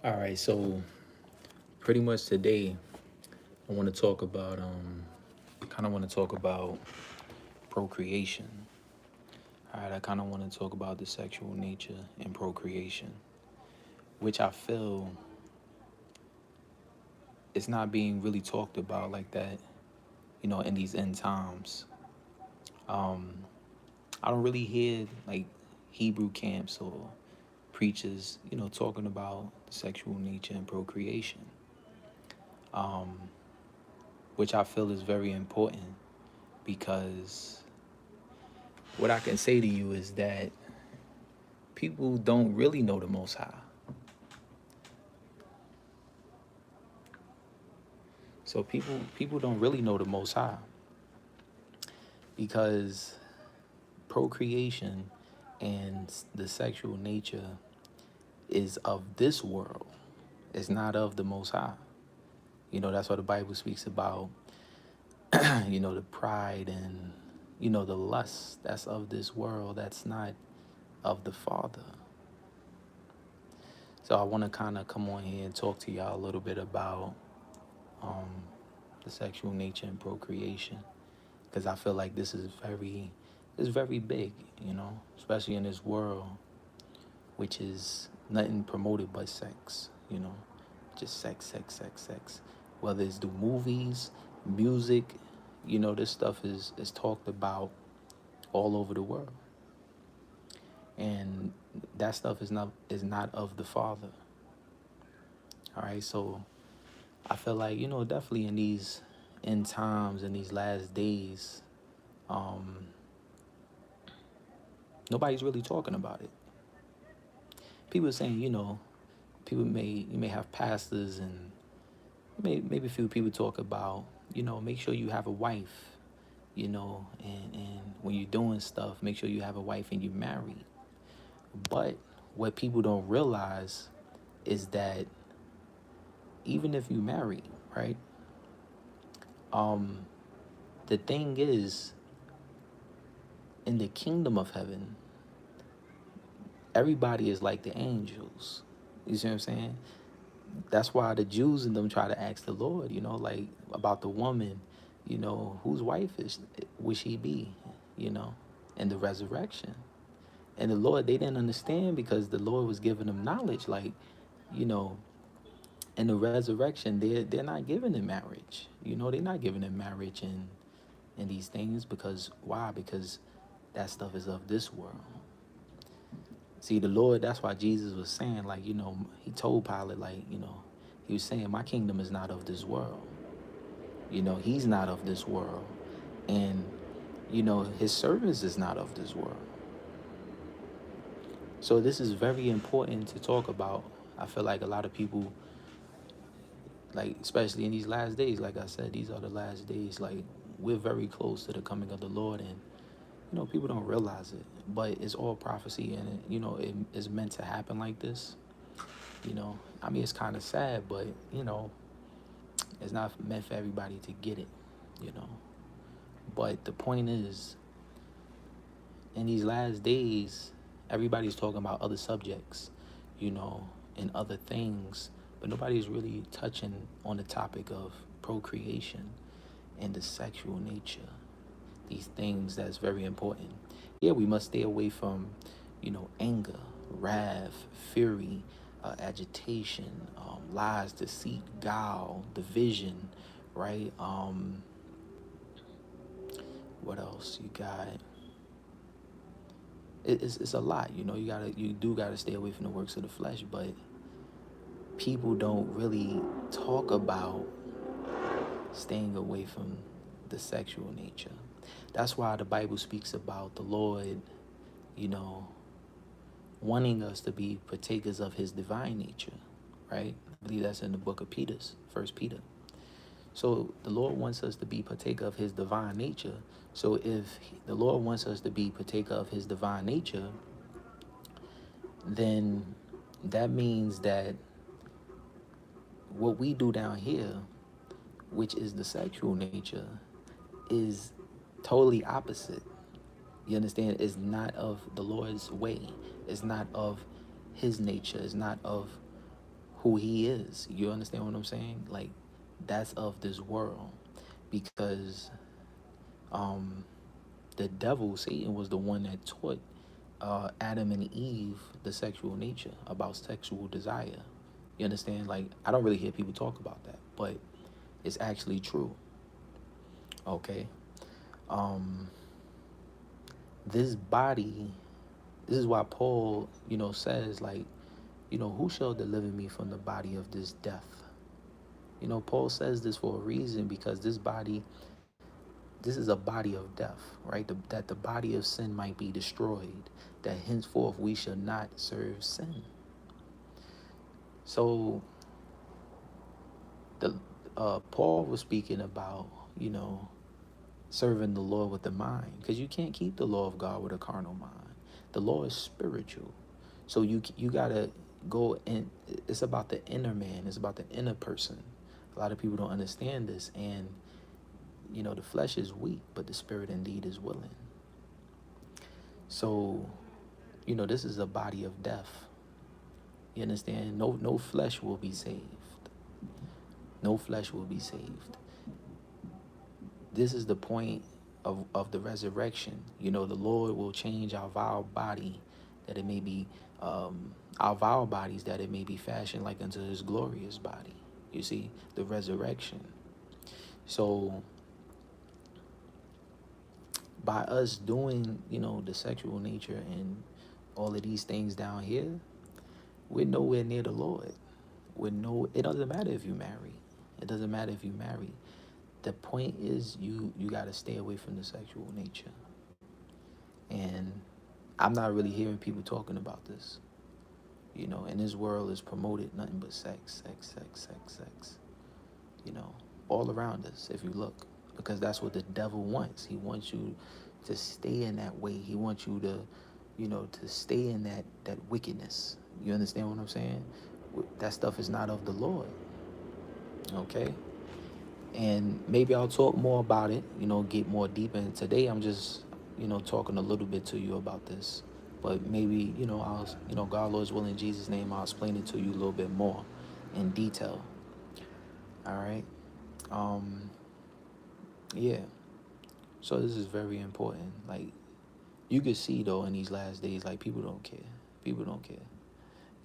All right, so pretty much today I want to talk about kind of want to talk about procreation. All right, I kind of want to talk about the sexual nature and procreation, which I feel is not being really talked about like that, in these end times. Um I don't really hear like Hebrew camps or preachers, talking about sexual nature and procreation. Um which I feel is very important because what I can say to you is that people don't really know the Most High. So people don't really know the Most High because procreation and the sexual nature is of this world. It's not of the Most High. That's what the Bible speaks about. The pride and the lust that's of this world. That's not of the Father. So I want to kind of come on here and talk to y'all a little bit about um, the sexual nature and procreation, because I feel like this is very big, especially in this world, which is nothing promoted but sex, just sex, sex, sex, sex. Whether it's the movies, music, this stuff is talked about all over the world, and that stuff is not of the Father. All right, so I feel like definitely in these end times, in these last days, um, nobody's really talking about it. People are saying, you may have pastors and maybe a few people talk about, make sure you have a wife, and when you're doing stuff, make sure you have a wife and you're married. But what people don't realize is that even if you marry, right? Um, the thing is, in the kingdom of heaven, everybody is like the angels. You see what I'm saying? That's why the Jews and them try to ask the Lord, like about the woman, whose wife would she be, you know, in the resurrection. And the Lord, they didn't understand because the Lord was giving them knowledge, like, you know, in the resurrection, they're not giving them marriage. They're not giving them marriage and these things because why? Because that stuff is of this world. See, the Lord, that's why Jesus was saying, like, he told Pilate, like, he was saying, my kingdom is not of this world. He's not of this world. And, his service is not of this world. So this is very important to talk about. I feel like a lot of people, like, especially in these last days, like I said, these are the last days, like, we're very close to the coming of the Lord. And, people don't realize it, but it's all prophecy and it is meant to happen like this. I mean, it's kind of sad, but it's not meant for everybody to get it. you know but the point is, in these last days, everybody's talking about other subjects, you know and other things, but nobody's really touching on the topic of procreation and the sexual nature, these things that's very important. Yeah, we must stay away from anger, wrath, fury, agitation, lies, deceit, guile, division, right? What else you got? It's a lot. You do gotta stay away from the works of the flesh, but people don't really talk about staying away from the sexual nature. That's why the Bible speaks about the Lord, you know, wanting us to be partakers of his divine nature, right? I believe that's in the book of First Peter. So the Lord wants us to be partaker of his divine nature. So if the Lord wants us to be partaker of his divine nature, then that means that what we do down here, which is the sexual nature, is totally opposite. You understand? It's not of the Lord's way. It's not of his nature. It's not of who he is. You understand what I'm saying? Like, that's of this world. Because um the devil, Satan, was the one that taught Adam and Eve the sexual nature, about sexual desire. You understand? Like, I don't really hear people talk about that, but it's actually true. Okay. Um, this body, this is why Paul, says, like, who shall deliver me from the body of this death? Paul says this for a reason, because this is a body of death, right? That the body of sin might be destroyed, that henceforth we shall not serve sin. So the Paul was speaking about, you know, serving the Lord with the mind, because you can't keep the law of God with a carnal mind. The law is spiritual, so you gotta go in. It's about the inner man. It's about the inner person. A lot of people don't understand this, and the flesh is weak, but the spirit indeed is willing. So, this is a body of death. You understand? No flesh will be saved. No flesh will be saved. This is the point of the resurrection. The Lord will change our vile body, that it may be our vile bodies, that it may be fashioned like unto his glorious body. You see, the resurrection. So by us doing, the sexual nature and all of these things down here, we're nowhere near the Lord. It doesn't matter if you marry. It doesn't matter if you marry. The point is, you got to stay away from the sexual nature. And I'm not really hearing people talking about this. And this world is promoted nothing but sex, sex, sex, sex, sex. All around us, if you look, because that's what the devil wants. He wants you to stay in that way. He wants you to stay in that wickedness. You understand what I'm saying? That stuff is not of the Lord. Okay? And maybe I'll talk more about it, get more deep. And today I'm just, talking a little bit to you about this. But maybe, I'll, God, Lord's willing, in Jesus' name, I'll explain it to you a little bit more in detail. All right? Yeah. So this is very important. Like, you could see, though, in these last days, like, people don't care. People don't care.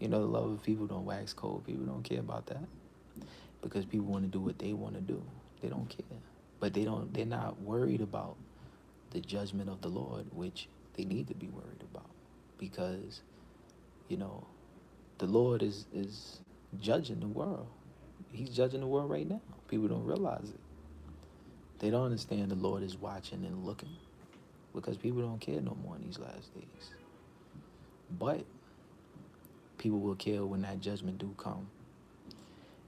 The love of people don't wax cold. People don't care about that, because people want to do what they want to do. They don't care. But they're not worried about the judgment of the Lord, which they need to be worried about, because, the Lord is judging the world. He's judging the world right now. People don't realize it. They don't understand the Lord is watching and looking, because people don't care no more in these last days. But people will care when that judgment do come.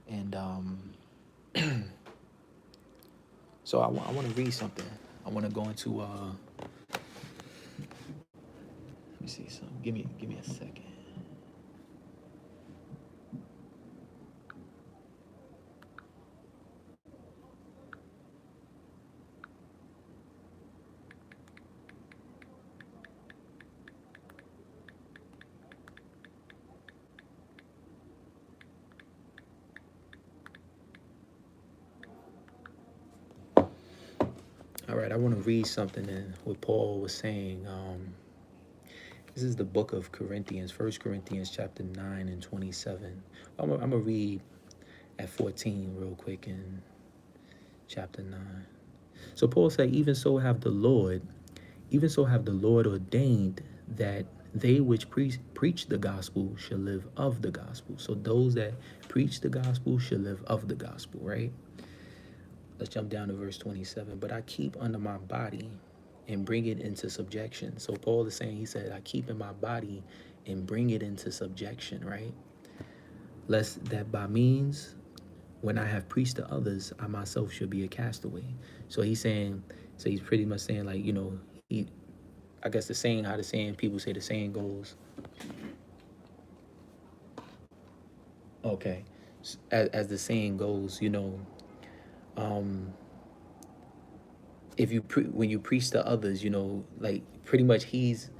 And so I want to read something. I want to go into let me see something. Give me a second. All right, I want to read something in what Paul was saying. This is the book of Corinthians, 1 Corinthians chapter 9 and 27. I'm going to read at 14 real quick in chapter 9. So Paul said, even so have the Lord ordained that they which preach the gospel shall live of the gospel. So those that preach the gospel shall live of the gospel, right? Let's jump down to verse 27. But I keep under my body and bring it into subjection. So Paul is saying, he said, I keep in my body and bring it into subjection, right? Lest that by means, when I have preached to others, I myself should be a castaway. So he's pretty much saying, like, I guess people say the saying goes, okay, as the saying goes, if when you preach to others, like, pretty much he's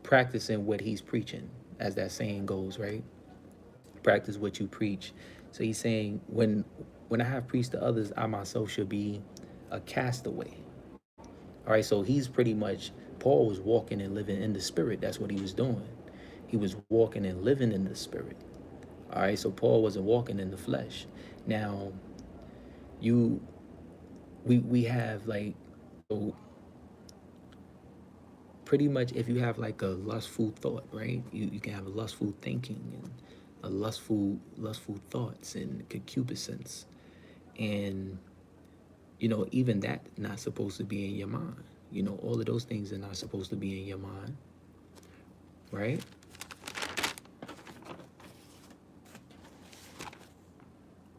practicing what he's preaching, as that saying goes, right? Practice what you preach. So he's saying, when I have preached to others, I myself should be a castaway. All right, so he's pretty much, Paul was walking and living in the spirit. That's what he was doing. He was walking and living in the spirit. All right, so Paul wasn't walking in the flesh. Now, you, we have like, so pretty much if you have like a lustful thought, right? You can have a lustful thinking and a lustful thoughts and concupiscence. And even that not supposed to be in your mind. All of those things are not supposed to be in your mind, right?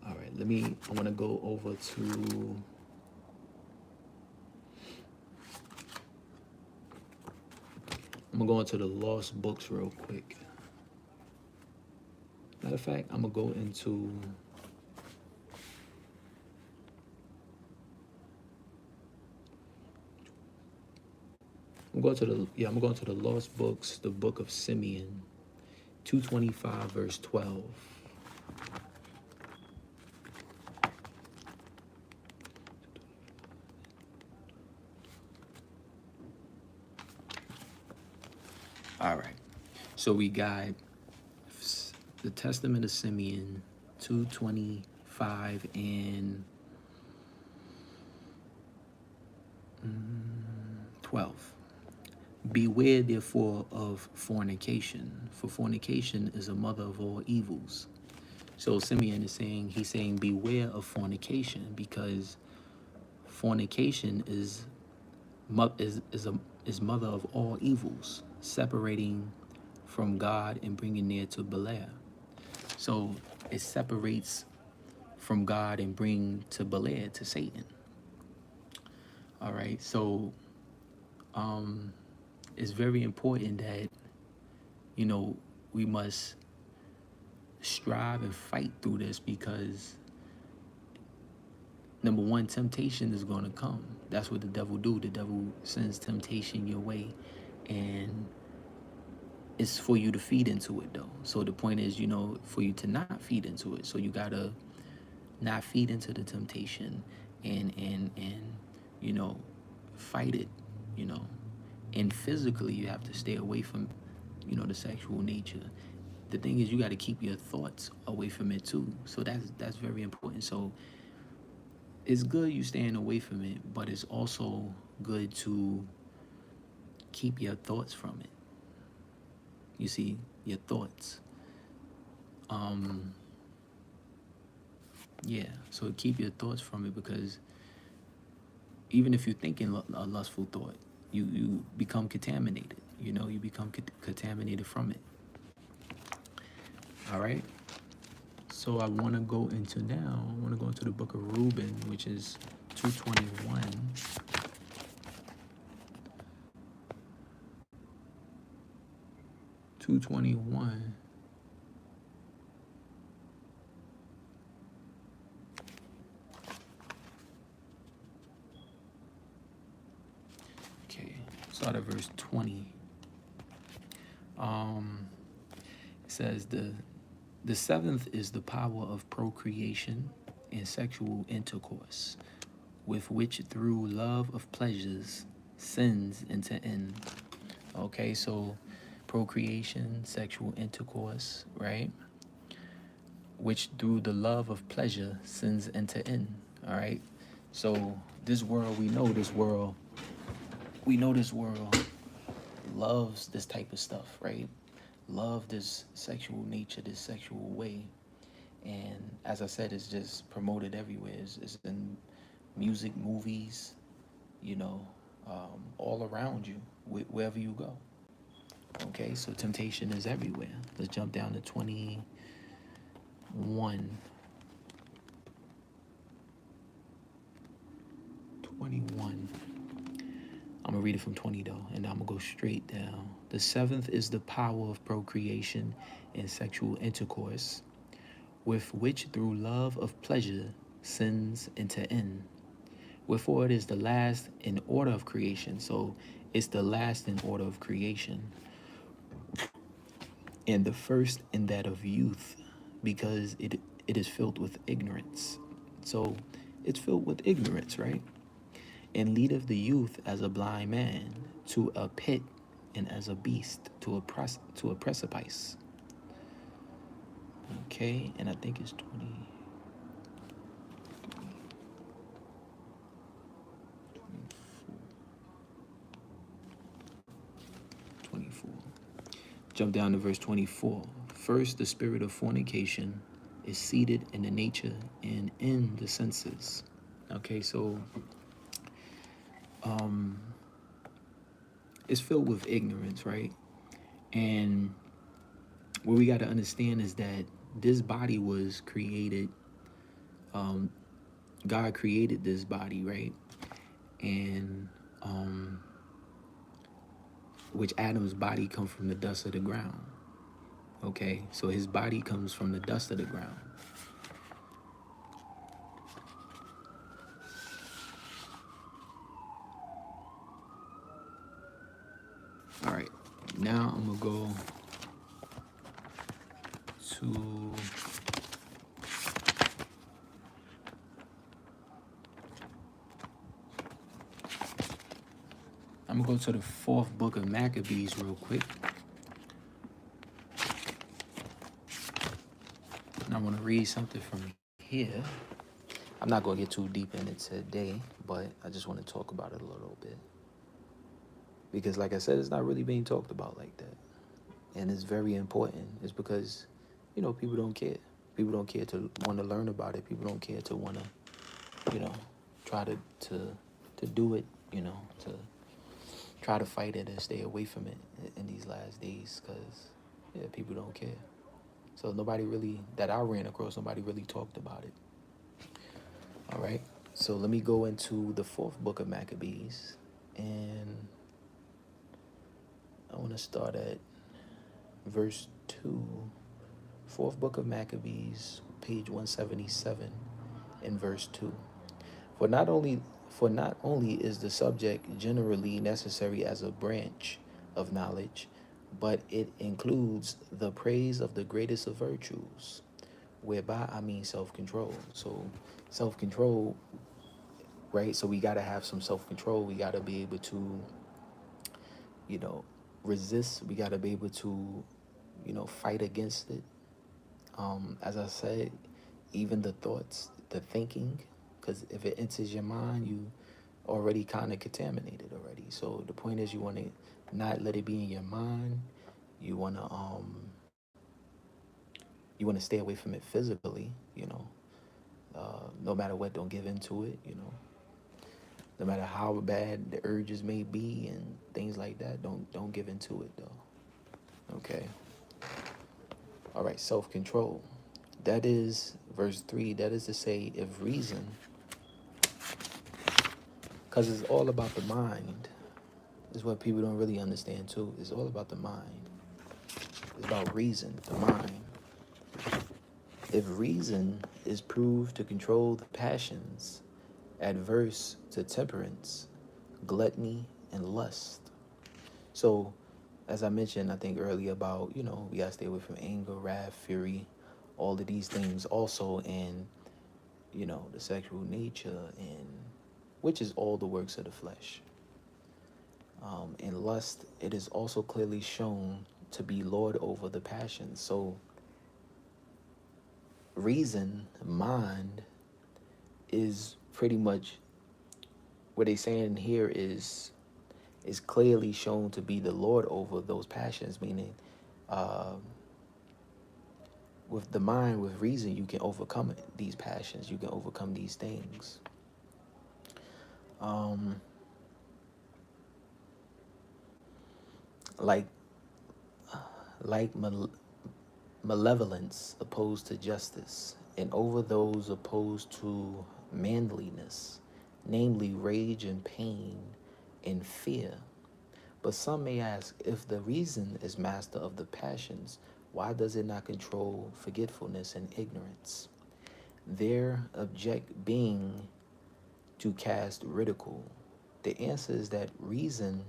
All right, I want to go over to, I'm gonna go into the lost books real quick. Matter of fact, I'm gonna go into, I'm going to the lost books, the book of Simeon, 225 verse 12. All right. So we got the Testament of Simeon, 225 and 12. Beware therefore of fornication, for fornication is a mother of all evils. So Simeon is saying, beware of fornication, because fornication is mother of all evils, separating from God and bringing near to Belial. So it separates from God and bring to Belial, to Satan. All right, so it's very important that we must strive and fight through this, because number one, temptation is going to come. That's what the devil do. The devil sends temptation your way, and it's for you to feed into it though. So the point is, for you to not feed into it. So you gotta not feed into the temptation, and fight it. And physically you have to stay away from the sexual nature. The thing is, you got to keep your thoughts away from it too. So that's very important. So it's good you staying away from it, but it's also good to keep your thoughts from it. You see, your thoughts. Yeah, so keep your thoughts from it, because even if you're thinking a lustful thought, you become contaminated. You become contaminated from it. All right. So I want to go into the book of Reuben, which is 221. 221. Okay, start at verse 20. It says the seventh is the power of procreation and sexual intercourse, with which through love of pleasures sins into end. Okay, so procreation, sexual intercourse, right? Which through the love of pleasure sins into end. All right. So this world loves this type of stuff, right? Love this sexual nature, this sexual way. And as I said, it's just promoted everywhere. It's in music, movies, all around you, wherever you go. Okay, so temptation is everywhere. Let's jump down to 21. I'm going to read it from 20 though, and I'm going to go straight down. The seventh is the power of procreation and sexual intercourse, with which through love of pleasure sins into end. Wherefore it is the last in order of creation. So it's the last in order of creation, and the first in that of youth. because it is filled with ignorance. So it's filled with ignorance, right? And leadeth the youth as a blind man to a pit, and as a beast to a precipice. Okay, and I think it's 24. Jump down to verse 24. First, the spirit of fornication is seated in the nature and in the senses. Okay, so it's filled with ignorance, right? And what we got to understand is that this body was created, God created this body, right? And which Adam's body comes from the dust of the ground. Okay, so his body comes from the dust of the ground. All right, now I'm gonna go to the fourth book of Maccabees real quick. And I want to read something from here. I'm not going to get too deep in it today, but I just want to talk about it a little bit. Because like I said, it's not really being talked about like that. And it's very important. It's because, people don't care. People don't care to want to learn about it. People don't care to want to, try to do it, to try to fight it and stay away from it in these last days, because, people don't care. So nobody really, that I ran across, nobody really talked about it. All right. So let me go into the fourth book of Maccabees. And I want to start at verse 2. Fourth book of Maccabees, page 177, in verse 2. For not only is the subject generally necessary as a branch of knowledge, but it includes the praise of the greatest of virtues, whereby I mean self-control. So self-control, right? So we got to have some self-control. We got to be able to, resist. We got to be able to, fight against it. As I said, even the thoughts, the thinking, because if it enters your mind, you already kind of contaminated already. So the point is, you want to not let it be in your mind. You want to stay away from it physically. No matter what, don't give into it. No matter how bad the urges may be and things like that, don't give into it though. Okay. All right, self-control. That is verse 3. That is to say, if reason, because it's all about the mind, is what people don't really understand too. It's all about the mind. It's about reason, the mind. If reason is proved to control the passions, adverse to temperance, gluttony, and lust. So, as I mentioned, I think earlier about, we gotta stay away from anger, wrath, fury, all of these things also, and, the sexual nature, and which is all the works of the flesh. In lust, it is also clearly shown to be Lord over the passions. So, reason, mind, is pretty much what they saying here is clearly shown to be the Lord over those passions, meaning with the mind, with reason, you can overcome these passions. You can overcome these things. Like malevolence opposed to justice, and over those opposed to manliness, namely rage and pain and fear. But some may ask, if the reason is master of the passions, why does it not control forgetfulness and ignorance? Their object being to cast ridicule. The answer is that reason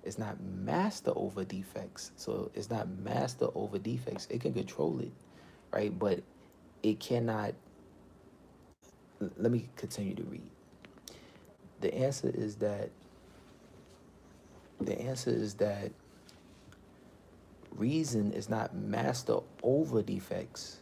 It's not master over defects. So it's not master over defects. It can control it, right? But it cannot. Let me continue to read. The answer is that the answer is that reason is not master over defects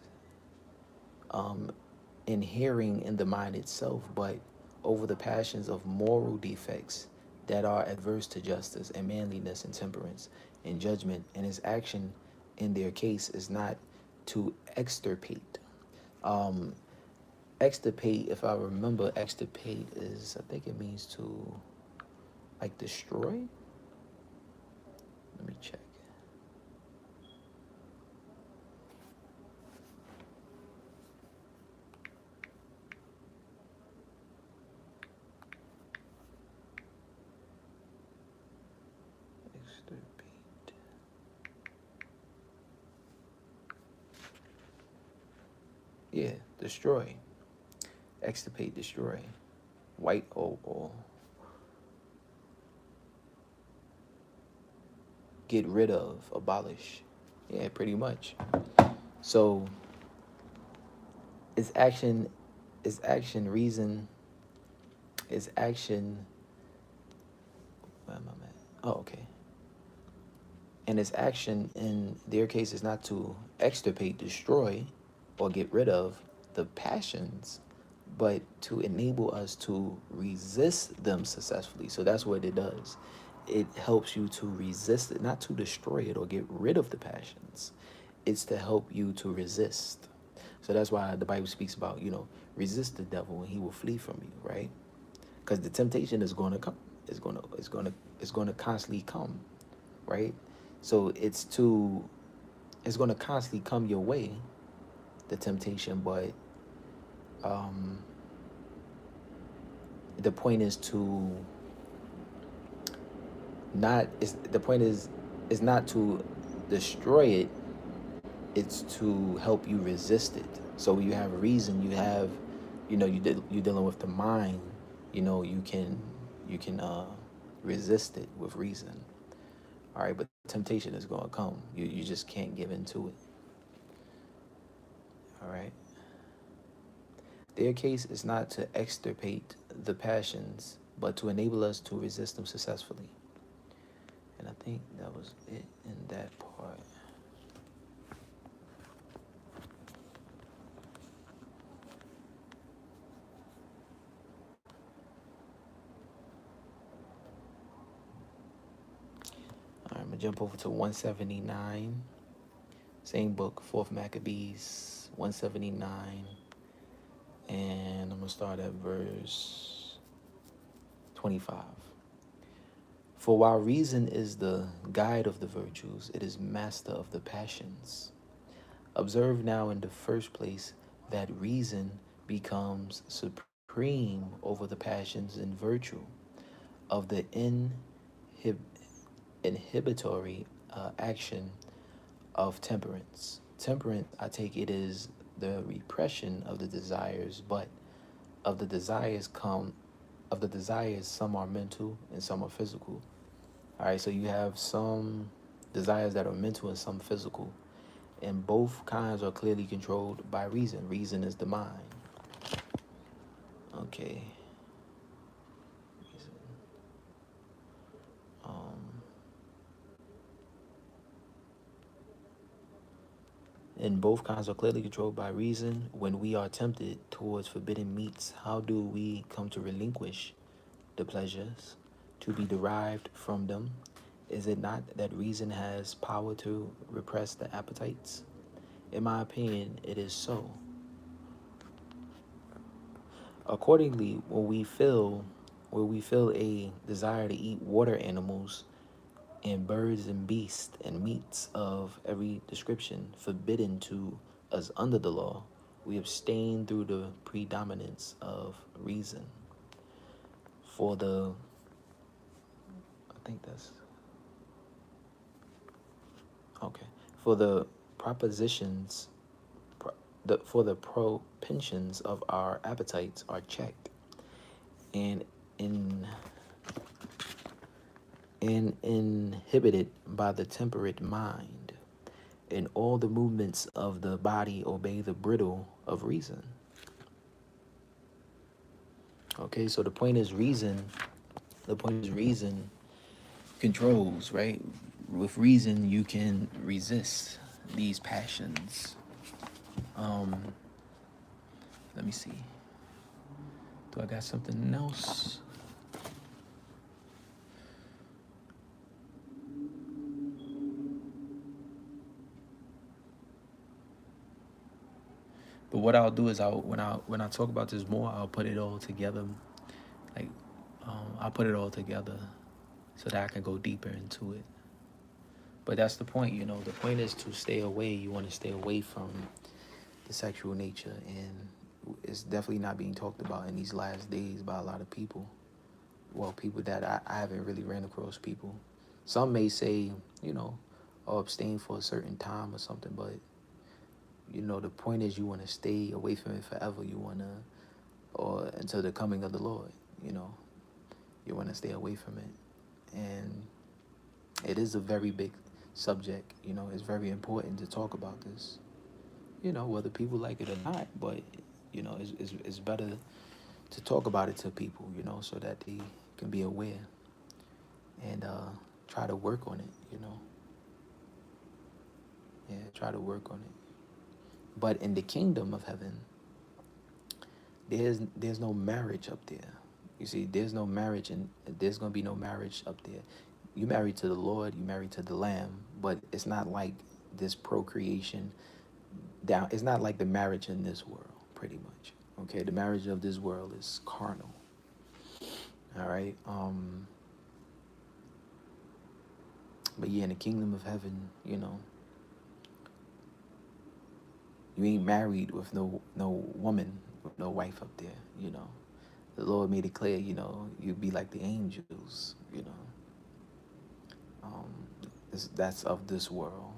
inhering in the mind itself, but over the passions of moral defects that are adverse to justice and manliness and temperance and judgment, and his action in their case is not to extirpate. Um, extirpate, if I remember, extirpate is, I think it means to like destroy. Let me check. Extirpate. Yeah, destroy. Extirpate, destroy. White or get rid of, abolish. Yeah, pretty much. So it's action, reason, is action. Where am I at? Oh, okay. And its action in their case is not to extirpate, destroy, or get rid of the passions, but to enable us to resist them successfully. So that's what it does. It helps you to resist it, not to destroy it or get rid of the passions. It's to help you to resist. So that's why the Bible speaks about, resist the devil and he will flee from you, right? Because the temptation is going to come. It's going to constantly come, right? So it's going to constantly come your way, the temptation, but the point is to not is the point is not to destroy it, it's to help you resist it. So you have reason, you have, you're dealing with the mind, you can resist it with reason. All right, but temptation is going to come. You just can't give into it. All right. Their case is not to extirpate the passions, but to enable us to resist them successfully. And I think that was it in that part. All right, I'm going to jump over to 179. Same book, 4th Maccabees, 179. And I'm going to start at verse 25. For while reason is the guide of the virtues, it is master of the passions. Observe now in the first place that reason becomes supreme over the passions in virtue of the inhibitory action of temperance. Temperance, I take it, is the repression of the desires, but of the desires some are mental and some are physical. All right, so you have some desires that are mental and some physical, and both kinds are clearly controlled by reason. Reason is the mind. Okay. And both kinds are clearly controlled by reason. When we are tempted towards forbidden meats, how do we come to relinquish the pleasures to be derived from them? Is it not that reason has power to repress the appetites? In my opinion, it is so. Accordingly, when we feel a desire to eat water animals and birds and beasts and meats of every description forbidden to us under the law, we abstain through the predominance of reason. For the, I think that's, okay. For the propositions, for the propensions of our appetites are checked, and in and inhibited by the temperate mind, and all the movements of the body obey the bridle of reason. Okay, so the point is reason. The point is reason controls, right? With reason, you can resist these passions. Um, Let me see. Do I got something else? But what I'll do is when I talk about this more, I'll put it all together. Like I'll put it all together so that I can go deeper into it. But that's the point, you know. The point is to stay away. You want to stay away from the sexual nature, and it's definitely not being talked about in these last days by a lot of people. Well, people that I haven't really ran across people. Some may say, you know, oh, abstain for a certain time or something, but you know, the point is you want to stay away from it forever. You want to, or until the coming of the Lord, you know, you want to stay away from it. And it is a very big subject, you know, it's very important to talk about this, you know, whether people like it or not, but, you know, it's better to talk about it to people, you know, so that they can be aware and try to work on it, you know. Yeah, try to work on it. But in the kingdom of heaven, there's no marriage up there. You see, there's no marriage, and there's gonna be no marriage up there. You married to the Lord, you married to the Lamb, but it's not like this procreation down. It's not like the marriage in this world, pretty much. Okay, the marriage of this world is carnal. All right. But yeah, in the kingdom of heaven, you know, you ain't married with no woman, with no wife up there. You know, the Lord made it clear. You know, you'd be like the angels. You know, that's of this world.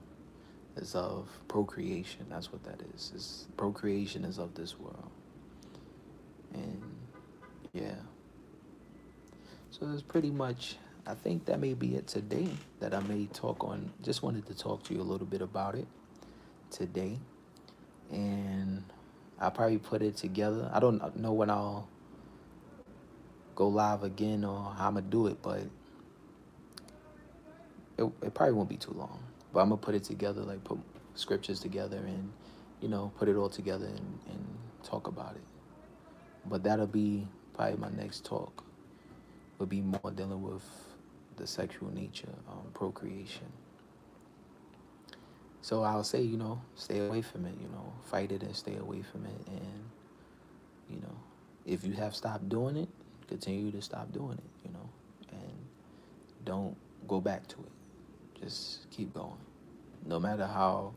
It's of procreation. That's what that is. It's, procreation is of this world. And yeah, so that's pretty much. I think that may be it today. That I may talk on. Just wanted to talk to you a little bit about it today, and I'll probably put it together. I don't know when I'll go live again or how I'm gonna do it, but it probably won't be too long. But I'm gonna put it together, like put scriptures together, and you know, put it all together and talk about it. But that'll be probably my next talk. Will be more dealing with the sexual nature, procreation. So I'll say, you know, stay away from it. You know, fight it and stay away from it. And you know, if you have stopped doing it, continue to stop doing it. You know, and don't go back to it. Just keep going. No matter how,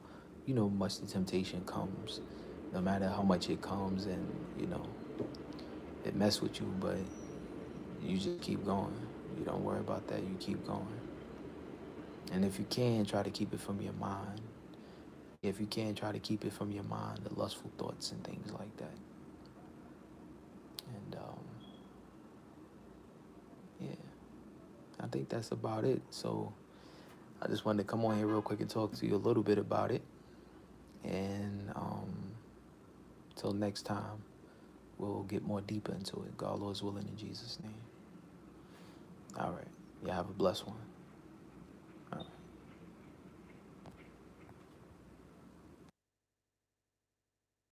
you know, much the temptation comes, no matter how much it comes, and you know, it mess with you, but you just keep going. You don't worry about that. You keep going. And if you can, try to keep it from your mind. If you can, try to keep it from your mind, the lustful thoughts and things like that. And yeah, I think that's about it. So I just wanted to come on here real quick and talk to you a little bit about it. And till next time, we'll get more deeper into it. God, Lord's willing, in Jesus' name. All right. Yeah, have a blessed one.